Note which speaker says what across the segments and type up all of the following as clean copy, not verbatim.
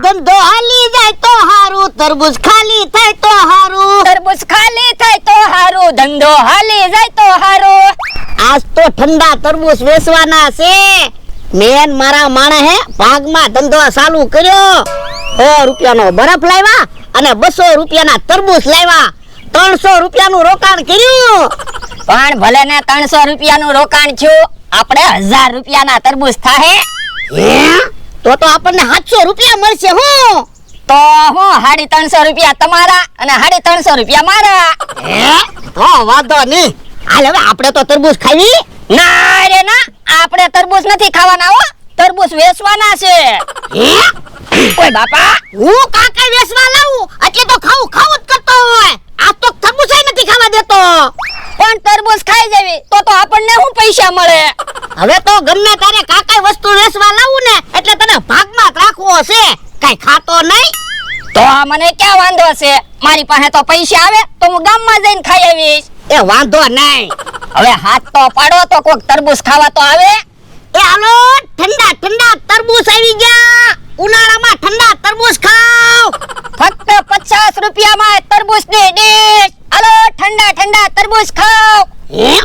Speaker 1: ધંધો હાલી જાય તો હારું, તરબૂચ ખાલી થાય તો હારું,
Speaker 2: તરબૂચ ખાલી થાય તો હારું, ધંધો હાલી જાય તો હારું.
Speaker 1: આજ તો ઠંડા તરબૂચ વેચવાના છે. મેન મારા માણસે ભાગમાં ધંધો ચાલુ કર્યો. 100 રૂપિયાનો બરફ લાવ્યા અને 200 રૂપિયાના તરબૂચ લાવ્યા. 300 રૂપિયાનું રોકાણ કર્યું.
Speaker 2: પણ ભલે ને 300 રૂપિયાનું રોકાણ થયું, આપણે 1000 રૂપિયાના તરબૂચ થાય.
Speaker 1: તો આપણને 700 રૂપિયા મળશે. હું
Speaker 2: તો હું 350 રૂપિયા તમારા અને 350 રૂપિયા મારા.
Speaker 1: વાંધો નહીં. હાલ હવે આપણે તો તરબૂચ ખાવી.
Speaker 2: ના રે ના, આપણે તરબૂચ નથી ખાવાના હો, તરબૂચ વેચવાના છે. ઓય બાપા,
Speaker 1: હું કાકા વેચવા લાવું એટલે તો ખાવું ખાવું જ કરતો હોય. આ તો તરબૂચ નથી ખાવા દેતો.
Speaker 2: પણ તરબૂચ ખાઈ જવી તો આપણને શું પૈસા મળે?
Speaker 1: હવે તો ગમે તારે કાકા વસ્તુ વેચવા લાવું ને એટલે તને ભાગમાં જ રાખવો છે. કઈ ખાતો નહીં
Speaker 2: તો મને ક્યાં વાંધો છે? મારી પાસે તો પૈસા આવે તો હું ગામમાં જઈને ખાઈ આવીશ.
Speaker 1: એ વાંધો નહીં.
Speaker 2: હવે હાથ તો પાડો તો કોક તરબૂચ ખાવા તો આવે.
Speaker 1: એ હાલો, ઠંડા ઠંડા તરબૂચ આવી ગયા. ઉનાળામાં ઠંડા તરબૂચ ખાવ.
Speaker 2: ફક્ત 50 રૂપિયામાં તરબૂચની ડીશ. હાલો, ઠંડા ઠંડા તરબૂચ ખાવ.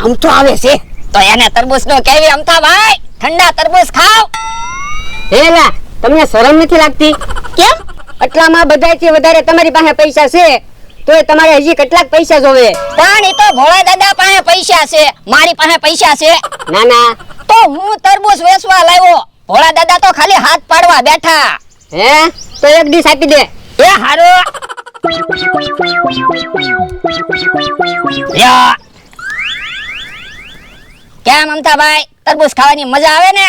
Speaker 1: આમ તો આવે છે
Speaker 2: તો એને તરબૂચનો કેવી અમથા ભાઈ, ઠંડા તરબૂચ ખાવ.
Speaker 3: એલા, તમને શરમ નથી લાગતી?
Speaker 1: કેમ?
Speaker 3: આટલામાં બધાયથી વધારે તમારી પાસે પૈસા છે, તોય તમારે હજી કેટલાક પૈસા જોવે?
Speaker 2: પણ એ તો ભોળા દાદા પાસે પૈસા છે, મારી પાસે પૈસા છે.
Speaker 3: ના ના,
Speaker 2: તો હું તરબૂચ વેચવા લાવ્યો, ભોળા દાદા તો ખાલી હાથ પાડવા બેઠા.
Speaker 3: હે? તો એક ડીશ આપી દે.
Speaker 2: એ હારો. યા. કેમ અમથા ભાઈ, તરબૂચ ખાવાની મજા આવે ને?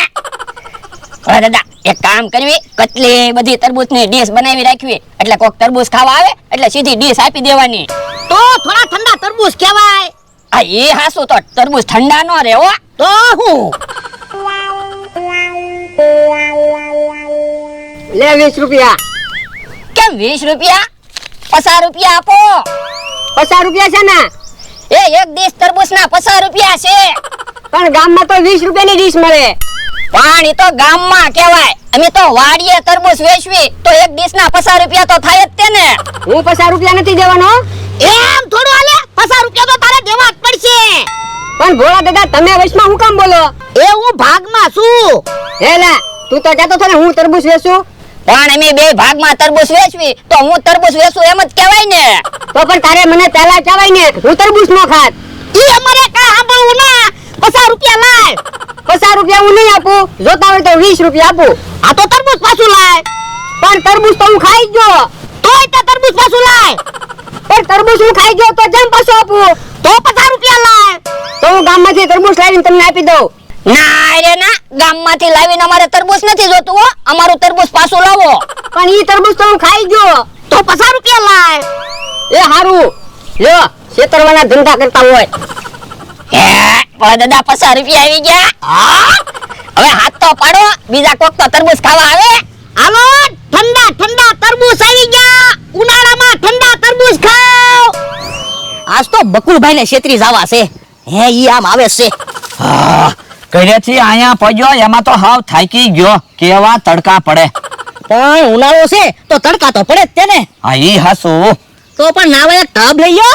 Speaker 2: ભોળા દાદા, એક કામ કરવી, કેટલી બધી તરબૂચની ડીશ બનાવી રાખવી, એટલે કોક તરબૂચ ખાવા આવે એટલે સીધી ડીશ આપી દેવાની.
Speaker 1: તો થોડા ઠંડા તરબૂચ કહેવાય.
Speaker 2: આ એ હાસુ તો તરબૂચ ઠંડા નો રહે હો.
Speaker 1: તો હું
Speaker 3: લે 20 રૂપિયા.
Speaker 2: કેમ 20 રૂપિયા? 50 રૂપિયા આપો.
Speaker 3: 50 રૂપિયા છે ને?
Speaker 2: એ એક ડીશ તરબૂચના 50 રૂપિયા છે.
Speaker 3: પણ ગામમાં તો 20 રૂપિયાની ડીશ મળે.
Speaker 2: પણ એ તો ગામમાં કહેવાય, અમે તો વાડીએ તરબૂચ વેચવી તો એક ડીશના 50 રૂપિયા તો થાય જ તે ને.
Speaker 3: હું 50 રૂપિયા નથી દેવાનો.
Speaker 1: એમ થોડું હાલે. 50 રૂપિયા તો તારે દેવા જ પડશે.
Speaker 3: પણ ભોળા દાદા, તમે વચમાં હું કામ બોલો?
Speaker 1: એ હું ભાગમાં છું.
Speaker 3: હેલા, તું તો કહેતો હતો ને હું તરબૂચ વેચું.
Speaker 2: પણ અમે બે ભાગમાં તરબૂચ વેચવી તો હું તરબૂચ વેચું એમ જ કહેવાય ને.
Speaker 3: તો પણ તારે મને પહેલા કહેવાય ને, હું તરબૂચ નો ખાત.
Speaker 1: ઈ અમારે કાંઈ સાંભળવું ના. 50 રૂપિયા લાય.
Speaker 3: 50 રૂપિયા હું નહીં આપું, જોતા હોય તો 20 રૂપિયા આપું.
Speaker 1: આ તો તરબૂચ પાછું લાય.
Speaker 3: પણ તરબૂચ તો હું ખાઈ જ ગયો.
Speaker 1: તોય તે તરબૂચ પાછું લાય.
Speaker 3: પણ તરબૂચ હું ખાઈ ગયો તો જેમ પાછું આપું.
Speaker 1: તો 50 રૂપિયા લાય.
Speaker 3: તો હું ગામમાંથી તરબૂચ લાવીને તમને આપી દઉં.
Speaker 2: ના રે ના, ગામમાંથી લાવીને અમારે તરબૂચ નથી જોતું હો, અમારું તરબૂચ પાછું લાવો.
Speaker 3: પણ ઈ તરબૂચ તો હું ખાઈ ગયો.
Speaker 1: તો 50 રૂપિયા લાય.
Speaker 3: એ હારું, લ્યો, છેતરવાના ધંધા કરતા હોય.
Speaker 2: હે ભોળા દાદા, 50 રૂપિયા આવી ગયા. હવે હાથ તો પાડો, બીજા કોક તો તરબૂચ ખાવા આવે.
Speaker 1: હાલો, ઠંડા ઠંડા તરબૂચ આવી ગયા. ઉનાળામાં ઠંડા તરબૂચ ખાવ.
Speaker 2: આજ તો બકુલભાઈ ને છેતરી જવા છે. હે ઈ આમ આવે છે.
Speaker 4: ઘરેથી અહીંયા પડ્યો એમાં તો હાવ થાકી ગયો. કેવા તડકા પડે.
Speaker 1: પણ ઉનાળો છે તો તડકા તો પડે જ તેને.
Speaker 4: હા ઈ હાસુ.
Speaker 1: તો પણ નાવે એક ટબ લઈ લો.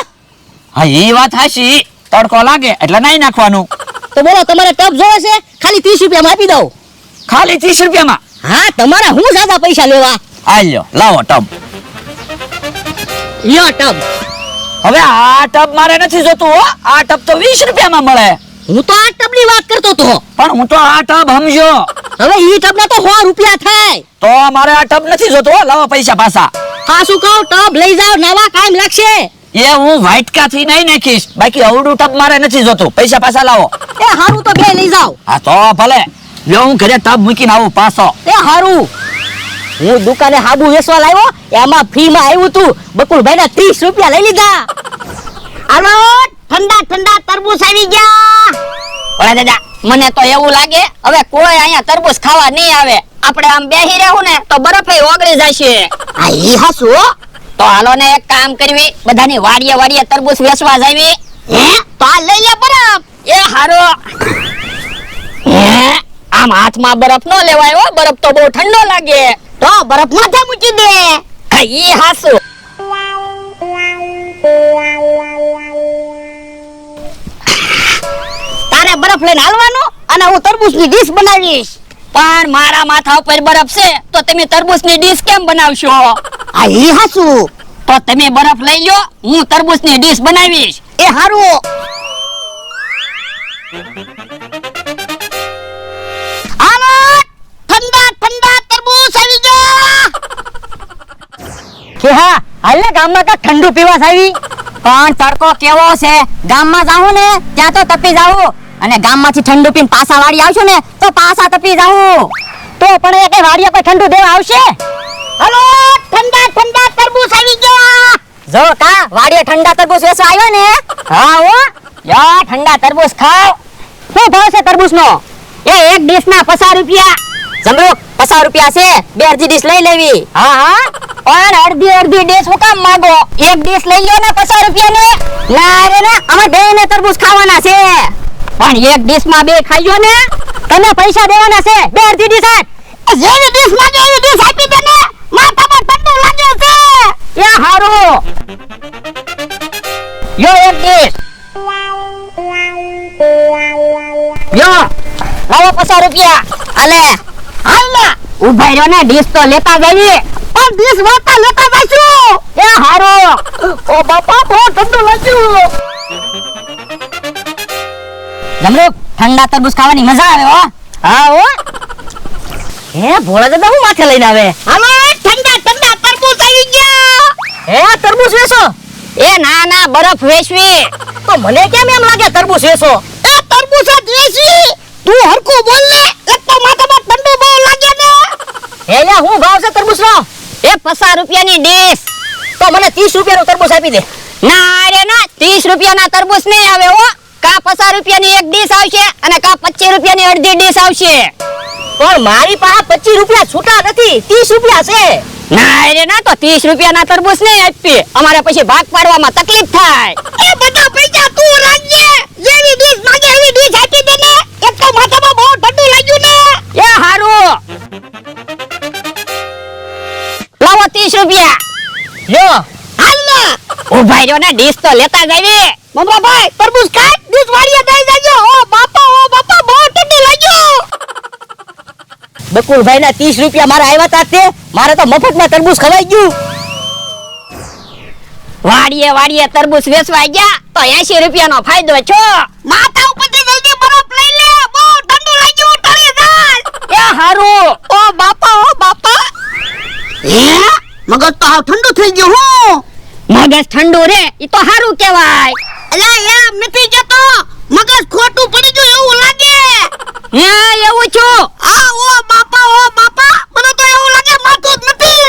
Speaker 4: હા ઈ વાત હાસી. તડકો લાગે એટલે નાઈ નાખવાનું.
Speaker 1: તો બોલો, તમારે ટબ જોવે છે? ખાલી 30 રૂપિયામાં આપી દઉં.
Speaker 4: ખાલી 30 રૂપિયામાં?
Speaker 1: હા, તમારે હું જ્યાદા પૈસા લેવા.
Speaker 4: આ લ્યો, લાવો ટબ.
Speaker 1: લ્યો ટબ.
Speaker 4: હવે આ ટબ મારે નથી જોતું હો. આ ટબ તો 20 રૂપિયામાં મળે.
Speaker 1: હું તો આ ટબની વાત કરતો તો.
Speaker 4: પણ હું તો આ ટબ સમજ્યો.
Speaker 1: હવે ઈ ટબના તો 100 રૂપિયા થાય.
Speaker 4: તો મારે આ ટબ નથી જોતો હો. લાવો પૈસા પાછા.
Speaker 1: હા, શું કહું, ટબ લઈ જાવ, નવા કામ લાગશે.
Speaker 4: એ હું વાટકાથી નહીં નાખીશ. બાકી અવડું ટબ મારે નથી જોતું. પૈસા પાછા લાવો.
Speaker 1: એ હારું, તો બે લઈ જાવ.
Speaker 4: હા તો ભલે. લ્યો, હું ઘરે ટબ મૂકીને આવું પાછો.
Speaker 1: એ હારું. હું દુકાને હાબુ વેચવા લાવ્યો, એમાં ફ્રીમાં આવ્યું તું. બકુલભાઈના 30 રૂપિયા લઈ લીધા. હાલો, ઠંડા ઠંડા તરબૂચ આવી ગયા.
Speaker 2: ભોળા દાદા, મને તો એવું લાગે હવે કોઈ અહીંયા તરબૂચ ખાવા નહીં આવે. આપણે આમ બેહી રહેવું ને તો બરફે ઓગળી જશે.
Speaker 1: આ ઈ હાસુ.
Speaker 2: તો હાલો ને એક કામ કરવી, બધાની વાડીએ વાડીએ તરબૂચ વેચવા જાવી.
Speaker 1: હે? તો આ લઈ લે બરફ.
Speaker 2: એ હારો. હે, આમ હાથમાં બરફ નો લેવાય હો, બરફ તો બહુ ઠંડો લાગે.
Speaker 1: તો બરફ માથે મૂકી દે.
Speaker 2: ઈ હાસુ.
Speaker 1: તારે બરફ લઈને હાલવાનું અને હું તરબૂચની ડીશ બનાવીશ.
Speaker 2: પણ મારા માથા ઉપર બરફ છે તો તમે તરબૂચની ડીશ કેમ બનાવશો?
Speaker 1: આ ઈ હાસુ.
Speaker 2: તો તમે બરફ લઈ લો, હું તરબૂચની ડીશ બનાવીશ.
Speaker 1: એ હારું. આવો ઠંડા ઠંડા તરબૂચ આવી ગયા.
Speaker 3: કે હા હાલે ગામમાં કાંઈક ઠંડુ પીવા આવી.
Speaker 2: પણ તડકો કેવો છે, ગામમાં જાઉં ને ત્યાં તો તપી જાઉં, અને ગામમાંથી ઠંડુ પીને પાછા વાળી આવશો ને તો પાછા તપી જાઉં.
Speaker 3: તો પણ એ કઈ વાડીએ કોઈ ઠંડુ દેવા આવશે?
Speaker 1: હાલો ઠંડા ઠંડા તરબૂચ આવી ગયા.
Speaker 2: જો કા વાડીએ ઠંડા તરબૂચ વેચવા આવ્યો ને?
Speaker 3: હા હો.
Speaker 2: યા ઠંડા તરબૂચ ખાવ.
Speaker 3: શું ભાવ છે તરબૂચનો?
Speaker 2: એ એક ડીશ ના 50 રૂપિયા. જમરૂક 50 રૂપિયા છે, બે અડધી ડીશ લઈ લેવી.
Speaker 3: હા હા.
Speaker 2: પણ અડધી ડીશ હું કામ માંગો? એક ડીશ લઈ લો ને 50 રૂપિયા ને.
Speaker 3: ના રે ના, અમે બેને તરબૂચ ખાવાના છે.
Speaker 2: પણ એક ડીશ માં બે ખાઈ લો ને.
Speaker 3: તને પૈસા દેવાના છે, બે અડધી ડીશ આપ.
Speaker 1: જેવી ડીશ માંગે એવી ડીશ આપી દે ને. માથામાં ઠંડુ લાગે છે.
Speaker 3: એ હારું.
Speaker 2: યો એક ડીશ. યો લાવો 50 રૂપિયા.
Speaker 1: અલે હાલ ને.
Speaker 2: ઉભા રહ્યો ને, ડીશ તો લેતા જઈએ.
Speaker 1: પણ ડીશ વાતા લેતા જઈશું.
Speaker 2: એ હારું.
Speaker 1: ઓ બાપા બહુ ઠંડુ લાગ્યું.
Speaker 2: જમરૂક ઠંડા તરબૂચ ખાવાની મજા આવે હો.
Speaker 3: હા હો. હે ભોળા દાદા હું માથે લઈને આવે?
Speaker 1: હાલો ઠંડા ઠંડા તરબૂચ આવી ગયા.
Speaker 3: હે તરબૂચ વેચો?
Speaker 2: એ ના ના, બરફ વેચવી.
Speaker 3: તો મને કેમ એમ લાગે તરબૂચ વેચો?
Speaker 1: એ તરબૂચ જ વેચી. તું હરખું બોલ ને. એક તો માથામાં ઠંડુ બહુ લાગે ને.
Speaker 3: હે યા હું ભાવ છે તરબૂચનો?
Speaker 2: એ 50 રૂપિયાની ડીશ.
Speaker 3: તો મને 30 રૂપિયાનું તરબૂચ આપી દે.
Speaker 2: ના રે ના, 30 રૂપિયાના તરબૂચ નહીં આવે હો. કા 50 રૂપિયાની એક ડીશ આવશે અને કા 25 રૂપિયાની અડધી ડીશ આવશે.
Speaker 3: પણ મારી પાસે 25 રૂપિયા છૂટા નથી, 30 રૂપિયા છે.
Speaker 2: ના રે ના, તો 30 રૂપિયાના તરબૂચ નહીં આપી. અમારે પછી ભાગ પાડવામાં તકલીફ થાય.
Speaker 1: એ બધા પૈસા તું રાખજે. જેવી ડીશ માંગે એવી ડીશ આપી દે ને. એક તો માથામાં બહુ ઠંડુ લાગ્યું ને.
Speaker 2: એ હારું. લાવો 30 રૂપિયા.
Speaker 3: લ્યો.
Speaker 1: હાલ ને.
Speaker 2: ઉભા રહ્યો ને, ડીશ તો લેતા જાવી.
Speaker 1: મમરાભાઈ તરબૂચ ખાય ડીશ વાળીએ દઈ દેજો. ઓ બાપા બહુ ઠંડુ લાગ્યું.
Speaker 3: બકુલભાઈ ના 30 રૂપિયા મારા આવ્યા તા તે મારે તો મફતમાં તરબૂચ ખવાઈ ગયું.
Speaker 2: વાડીએ તરબૂચ વેચવા ગયા તો 80 રૂપિયાનો ફાયદો છો.
Speaker 1: માથા ઉપરથી જલ્દી બરફ લઈ લે. બહુ ઠંડુ લાગ્યું. ટળી જાય.
Speaker 2: એ હારું.
Speaker 1: ઓ બાપા. હે મગજ તો હાવ ઠંડુ થઈ ગયું. હું
Speaker 2: મગજ ઠંડુ રે, ઈ તો હારું કહેવાય.
Speaker 1: અલા એમ નથી જતો. મગજ ખોટું પડી ગયું એવું લાગે.
Speaker 2: હે એવું છું.
Speaker 1: આ ઓ બાપા મને તો એવું લાગે માથું જ નથી.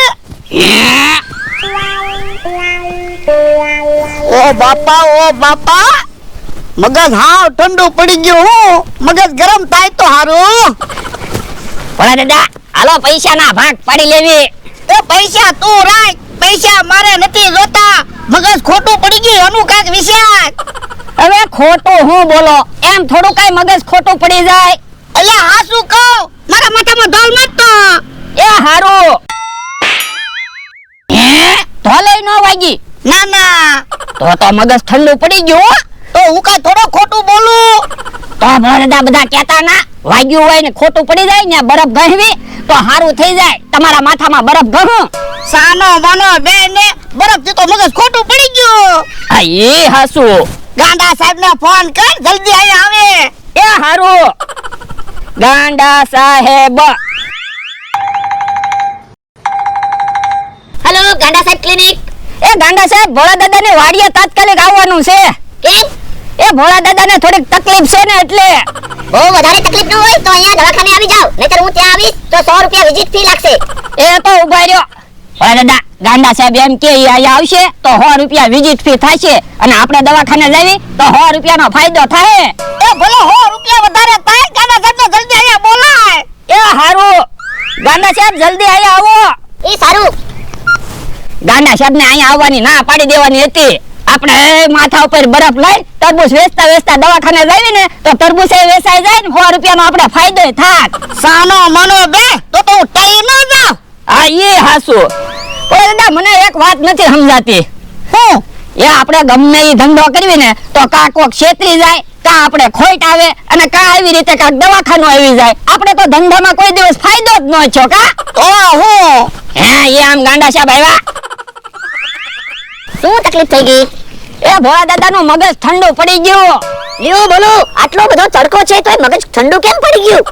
Speaker 1: ઓ બાપા મગજ હાવ ઠંડુ પડી ગયું. હું મગજ ગરમ થાય તો હારું.
Speaker 2: ભોળા દાદા, હાલો પૈસાના ભાગ પાડી લેવી.
Speaker 1: એ પૈસા તું રાખ. પૈસા મારે નથી જોતા. મગજ ખોટું પડી ગયું એનું કાંઈક વિચાર.
Speaker 2: હવે ખોટું હું બોલો? એમ થોડું કઈ મગજ ખોટું પડી જાય.
Speaker 1: અલ્યા હા શું કહું. મારા માથામાં ઢોલ મારતો.
Speaker 2: એ હારું. હે ધોલે નો વાગી.
Speaker 1: ના
Speaker 2: તો મગજ ઠંડુ પડી ગયું હો.
Speaker 1: તો હું કાંઈ થોડો ખોટું બોલું.
Speaker 2: તો ભોળા દાદા બધા કહેતા ના, વાગ્યું હોય ને ખોટું પડી જાય ને બરફ ગહવી તો હારું થઈ જાય. તમારા માથામાં બરફ ગહું.
Speaker 1: સાનો માનો બે ને બરફથી તો મગજ ખોટું પડી ગયું.
Speaker 2: આ એ હાસુ.
Speaker 1: ગાંડા સાહેબ ને ફોન કર જલ્દી અહીંયા આવે.
Speaker 2: એ હારું. ગાંડા સાહેબ.
Speaker 1: હેલો ગાંડા સાહેબ ક્લિનિક.
Speaker 2: એ ગાંડા સાહેબ, ભોળા દાદાને વાડીએ તાત્કાલિક આવવાનું છે.
Speaker 1: કેમ?
Speaker 2: એ ભોળા દાદાને થોડીક તકલીફ છે ને એટલે.
Speaker 1: બહુ વધારે તકલીફ ન હોય તો અહીંયા દવાખાને આવી જાવ. નહીતર હું ત્યાં આવીશ તો 100 રૂપિયા વિઝિટ ફી લાગશે.
Speaker 2: એ તો ઉભા રહ્યો. ભોળા દાદા, ગાંડા સાહેબ એમ કે ઈ અહીંયા આવશે તો 100 રૂપિયા વિઝિટ ફી થશે અને આપણે દવાખાને જઈએ તો 100 રૂપિયાનો ફાયદો થાય.
Speaker 1: એ ભલે 100 રૂપિયા વધારે થાય. ગાંડા સાહેબ ને જલ્દી અહીંયા બોલાય.
Speaker 2: એ હારું. ગાંડા સાહેબ જલ્દી અહીંયા આવો.
Speaker 1: એ સારું.
Speaker 2: ગાંડા સાહેબ ને અહીંયા આવવાની ના પાડી દેવાની હતી. આપણે માથા ઉપર બરફ લઈ તરબૂચ વેચતા દવાખાને જઈએ ને તો તરબૂચ વેચાઈ જાય ને 100 રૂપિયાનો આપણે ફાયદો થાય.
Speaker 1: સાનો માનો બે તો તું ટઈ ન જાવ.
Speaker 2: આ એ હાસુ પણ દાદા મને એક વાત નથી સમજાતી
Speaker 1: હું
Speaker 2: એ આપણે ગમે એ ધંધો કરવી ને તો કા કોક છેતરી જાય કા આપણે ખોટ આવે અને કા આવી રીતે કાક દવાખાનું આવી જાય આપણે તો ધંધામાં કોઈ દિવસ ફાયદો જ ન થયો કા
Speaker 1: તો હું
Speaker 2: હે એ આમ ગાંડા સાહેબ આવ્યા
Speaker 1: શું તકલીફ થઈ ગઈ?
Speaker 2: એ ભોળા દાદાનું મગજ ઠંડુ પડી ગયું
Speaker 1: લ્યો બોલો, આટલો બધો તડકો છે તો મગજ ઠંડુ કેમ પડી ગયું?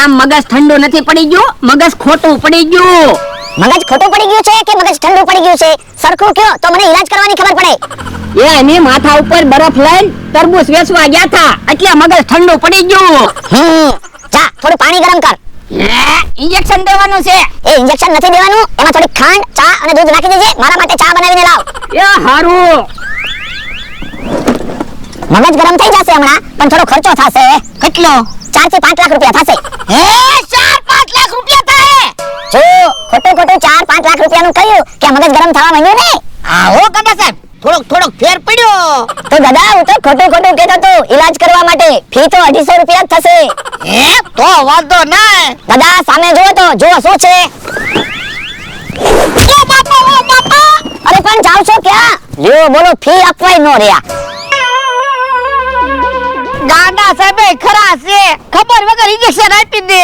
Speaker 2: એમ મગજ ઠંડુ નથી પડી ગયું મગજ ખોટું પડી ગયું
Speaker 1: મગજ ખોટું પડી ગયું છે કે મગજ ઠંડુ પડી ગયું છે? સરખું કયો તો મને ઈલાજ કરવાની ખબર પડે.
Speaker 2: એની માથા ઉપર બરફ લઈને તરબૂચ વેચવા ગયા હતા એટલે મગજ ઠંડુ પડી ગયું
Speaker 1: જા થોડું પાણી ગરમ કર.
Speaker 2: ઇન્જેક્શન દેવાનું છે
Speaker 1: એ ઇન્જેક્શન નથી દેવાનું, એમાં થોડી ખાંડ, ચા અને દૂધ નાખી દેજે. મારા માટે ચા બનાવીને લાવ.
Speaker 2: એ હારું
Speaker 1: મગજ ગરમ થઈ જશે હમણાં, પણ થોડો ખર્ચો થશે.
Speaker 2: કેટલો
Speaker 1: 4 થી 5 લાખ રૂપિયા થશે.
Speaker 2: હે 4-5 લાખ રૂપિયા થાય
Speaker 1: જો ખોટું 4-5 લાખ રૂપિયાનું કહ્યું કે મગજ ગરમ થવા માંડ્યું ને.
Speaker 2: આવો દાદા સાહેબ થોડોક ફેર પડ્યો
Speaker 1: તો દાદા હું તો ખોટું કહેતો તો ઈલાજ કરવા માટે ફી તો 250 રૂપિયા જ થશે.
Speaker 2: હે તો વાંધો ના
Speaker 1: દાદા સામે જુઓ તો જુઓ શું છે.
Speaker 2: ઓ બાપા
Speaker 1: અરે પણ જાવ છો ક્યાં? લ્યો બોલો, ફી આપવાય નો રહ્યા.
Speaker 2: ગાંડા સાહેબ ખરા છે ખબર વગર ઇન્જેક્શન આપી દે